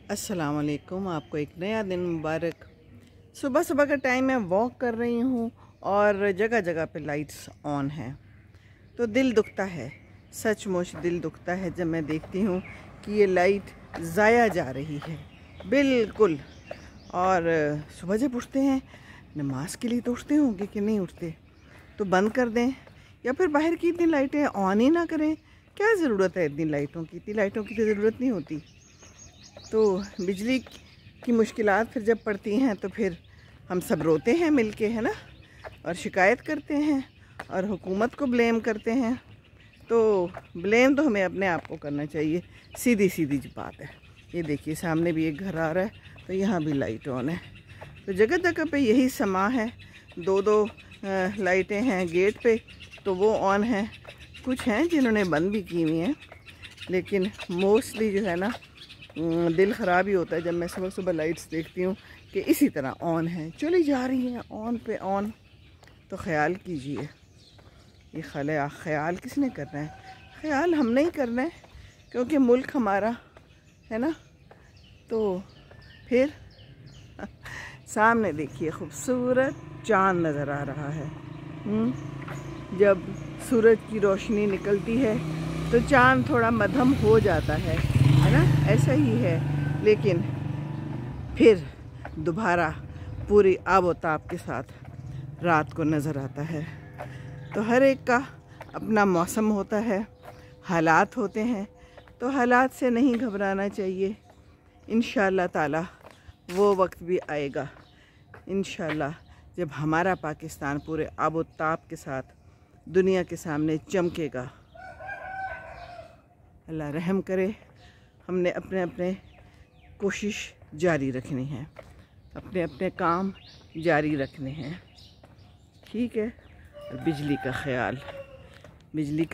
अस्सलाम वालेकुम। आपको एक नया दिन मुबारक। सुबह सुबह का टाइम है, वॉक कर रही हूँ और जगह जगह पे लाइट्स ऑन हैं तो दिल दुखता है, सचमुच दिल दुखता है जब मैं देखती हूँ कि ये लाइट ज़ाया जा रही है बिल्कुल। और सुबह जब उठते हैं नमाज के लिए तो उठते होंगे कि नहीं उठते, तो बंद कर दें या फिर बाहर की इतनी लाइटें ऑन ही ना करें। क्या ज़रूरत है इतनी लाइटों की? इतनी लाइटों की तो ज़रूरत नहीं होती। तो बिजली की मुश्किलात फिर जब पड़ती हैं तो फिर हम सब रोते हैं मिलके, है ना, और शिकायत करते हैं और हुकूमत को ब्लेम करते हैं। तो ब्लेम तो हमें अपने आप को करना चाहिए, सीधी सीधी बात है। ये देखिए सामने भी एक घर आ रहा है तो यहाँ भी लाइट ऑन है। तो जगह जगह पे यही समा है, दो दो लाइटें हैं गेट पे तो वो ऑन हैं। कुछ हैं जिन्होंने बंद भी की हुई हैं, लेकिन मोस्टली जो है ना दिल ख़राब ही होता है जब मैं सुबह सुबह लाइट्स देखती हूँ कि इसी तरह ऑन है, चली जा रही हैं ऑन पे ऑन। तो ख्याल कीजिए, ये ख्याल किसने करना है? ख्याल हमने ही करना है क्योंकि मुल्क हमारा है ना। तो फिर सामने देखिए खूबसूरत चाँद नज़र आ रहा है। जब सूरज की रोशनी निकलती है तो चाँद थोड़ा मध्यम हो जाता है ना, ऐसा ही है। लेकिन फिर दोबारा पूरी आबोताब के साथ रात को नज़र आता है। तो हर एक का अपना मौसम होता है, हालात होते हैं, तो हालात से नहीं घबराना चाहिए। इंशाअल्लाह ताला वो वक्त भी आएगा इंशाअल्लाह जब हमारा पाकिस्तान पूरे आबोताब के साथ दुनिया के सामने चमकेगा। अल्लाह रहम करे। हमने अपने अपने कोशिश जारी रखनी है, अपने अपने काम जारी रखने हैं, ठीक है। और बिजली का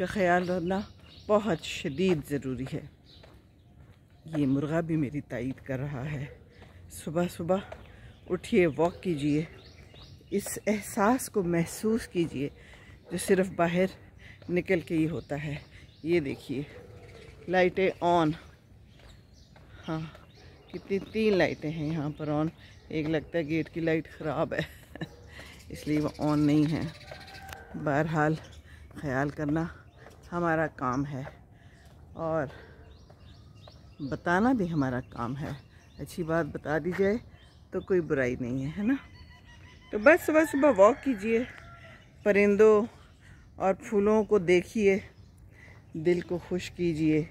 ख्याल रखना बहुत शदीद ज़रूरी है। ये मुर्गा भी मेरी तायीद कर रहा है। सुबह सुबह उठिए, वॉक कीजिए, इस एहसास को महसूस कीजिए जो सिर्फ़ बाहर निकल के ही होता है। ये देखिए लाइटें ऑन, हाँ कितनी 3 लाइटें हैं यहाँ पर ऑन। एक लगता है गेट की लाइट ख़राब है इसलिए वो ऑन नहीं है। बहरहाल ख्याल करना हमारा काम है और बताना भी हमारा काम है। अच्छी बात बता दी जाए तो कोई बुराई नहीं है ना। तो बस सुबह सुबह वॉक कीजिए, परिंदों और फूलों को देखिए, दिल को खुश कीजिए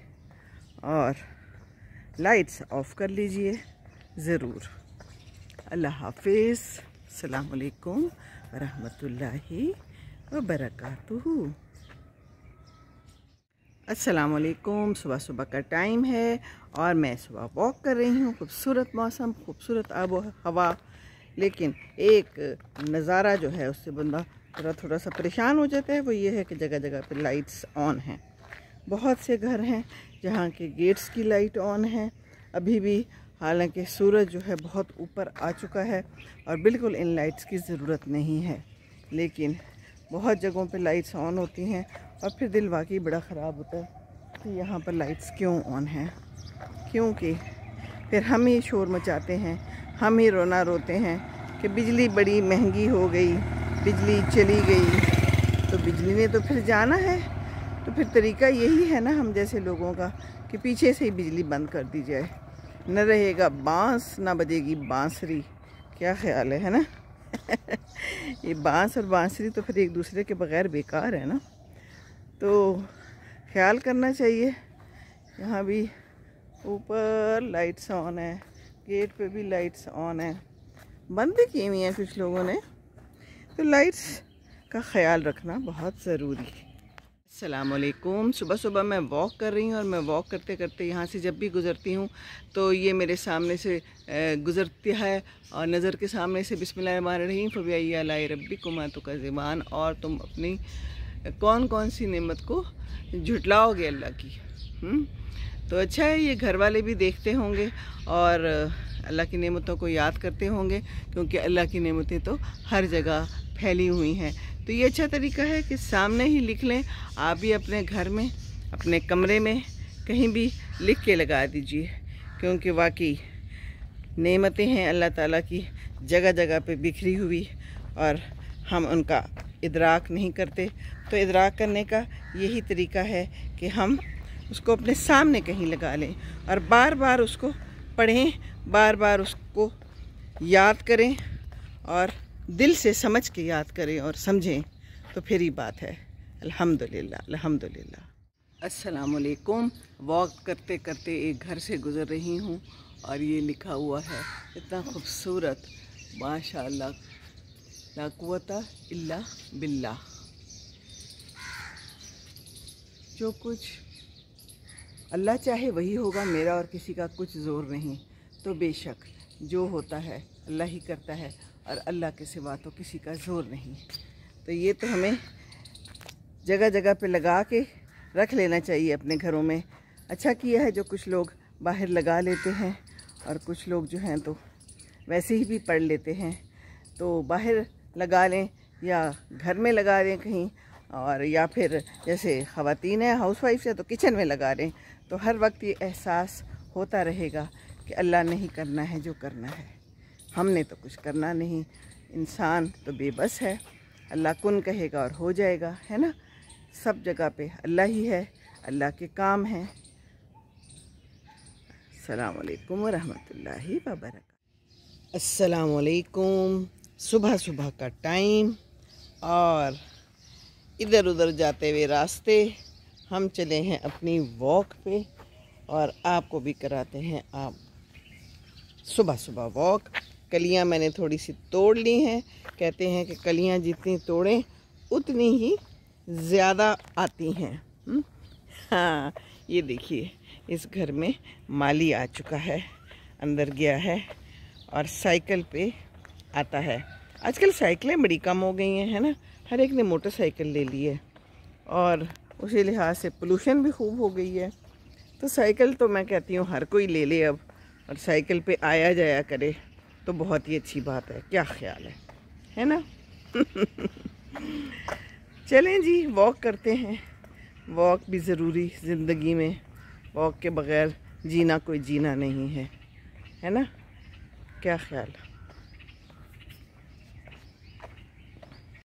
और लाइट्स ऑफ कर लीजिए ज़रूर। अल्लाह हाफिज़। अस्सलाम वालेकुम वरहमतुल्लाहि वबरकातुहू। अस्सलाम वालेकुम। सुबह सुबह का टाइम है और मैं सुबह वॉक कर रही हूँ। खूबसूरत मौसम, खूबसूरत आबो हवा, लेकिन एक नज़ारा जो है उससे बंदा थोड़ा सा परेशान हो जाता है। वो ये है कि जगह जगह पे लाइट्स ऑन हैं। बहुत से घर हैं जहाँ के गेट्स की लाइट ऑन है अभी भी, हालांकि सूरज जो है बहुत ऊपर आ चुका है और बिल्कुल इन लाइट्स की ज़रूरत नहीं है। लेकिन बहुत जगहों पे लाइट्स ऑन होती हैं और फिर दिल वाकई बड़ा ख़राब होता है कि यहाँ पर लाइट्स क्यों ऑन हैं। क्योंकि फिर हम ही शोर मचाते हैं, हम ही रोना रोते हैं कि बिजली बड़ी महंगी हो गई, बिजली चली गई। तो बिजली ने तो फिर जाना है, तो फिर तरीका यही है ना हम जैसे लोगों का कि पीछे से ही बिजली बंद कर दी जाए। न रहेगा बांस, ना बजेगी बांसुरी। क्या ख्याल है ना ये बांस और बांसुरी तो फिर एक दूसरे के बगैर बेकार है ना। तो ख्याल करना चाहिए। यहाँ भी ऊपर लाइट्स ऑन है, गेट पे भी लाइट्स ऑन है, बंद भी की हुई हैं कुछ लोगों ने। तो लाइट्स का ख्याल रखना बहुत ज़रूरी है। अस्सलाम वालेकुम। सुबह सुबह मैं वॉक कर रही हूँ और मैं वॉक करते करते यहाँ से जब भी गुज़रती हूँ तो ये मेरे सामने से गुज़रती है और नज़र के सामने से बिस्मिल्लाहिर्रहमानिर्रहीम फ़बिअय्यि आलाइ रब्बिकुमा तुकज़्ज़िबान। और तुम अपनी कौन कौन सी नेमत को झुटलाओगे अल्लाह की। तो अच्छा है, ये घर वाले भी देखते होंगे और अल्लाह की नेमतों को याद करते होंगे क्योंकि अल्लाह की नेमतें तो हर जगह फैली हुई हैं। तो ये अच्छा तरीका है कि सामने ही लिख लें। आप भी अपने घर में, अपने कमरे में कहीं भी लिख के लगा दीजिए क्योंकि वाकई नेमतें हैं अल्लाह ताला की जगह जगह पे बिखरी हुई और हम उनका इदराक नहीं करते। तो इदराक करने का यही तरीका है कि हम उसको अपने सामने कहीं लगा लें और बार बार उसको पढ़ें, बार बार उसको याद करें और दिल से समझ के याद करें और समझें, तो फिर ही बात है। अल्हम्दुलिल्लाह अल्हम्दुलिल्लाह। अस्सलाम वालेकुम। वॉक करते करते एक घर से गुज़र रही हूँ और ये लिखा हुआ है, इतना खूबसूरत, माशाअल्लाह, ला कुव्वता इल्ला बिल्लाह। जो कुछ अल्लाह चाहे वही होगा, मेरा और किसी का कुछ ज़ोर नहीं। तो बेशक जो होता है अल्लाह ही करता है और अल्लाह के सिवा तो किसी का ज़ोर नहीं। तो ये तो हमें जगह जगह पे लगा के रख लेना चाहिए अपने घरों में। अच्छा किया है जो कुछ लोग बाहर लगा लेते हैं और कुछ लोग जो हैं तो वैसे ही भी पढ़ लेते हैं। तो बाहर लगा लें या घर में लगा लें कहीं, और या फिर जैसे ख़वातीन है हाउसवाइफ है तो किचन में लगा लें। तो हर वक्त ये एहसास होता रहेगा कि अल्लाह ने ही करना है जो करना है, हमने तो कुछ करना नहीं। इंसान तो बेबस है, अल्लाह कुन कहेगा और हो जाएगा, है ना। सब जगह पे अल्लाह ही है, अल्लाह के काम हैं। अस्सलाम वालेकुम वरहमतुल्लाहि वबरकातुहू। अस्सलाम वालेकुम। सुबह सुबह का टाइम और इधर उधर जाते हुए रास्ते, हम चले हैं अपनी वॉक पे और आपको भी कराते हैं आप सुबह सुबह वॉक। कलियां मैंने थोड़ी सी तोड़ ली हैं। कहते हैं कि कलियां जितनी तोड़ें उतनी ही ज़्यादा आती हैं। हाँ, ये देखिए, इस घर में माली आ चुका है, अंदर गया है और साइकिल पे आता है। आजकल साइकिलें बड़ी कम हो गई हैं, है ना। हर एक ने मोटरसाइकिल ले ली है और उसी लिहाज से पोल्यूशन भी खूब हो गई है। तो साइकिल तो मैं कहती हूँ हर कोई ले ले अब, और साइकिल पे आया जाया करे तो बहुत ही अच्छी बात है। क्या ख्याल है ना। चलें जी, वॉक करते हैं। वॉक भी ज़रूरी ज़िंदगी में, वॉक के बग़ैर जीना कोई जीना नहीं है, है ना। क्या ख्याल।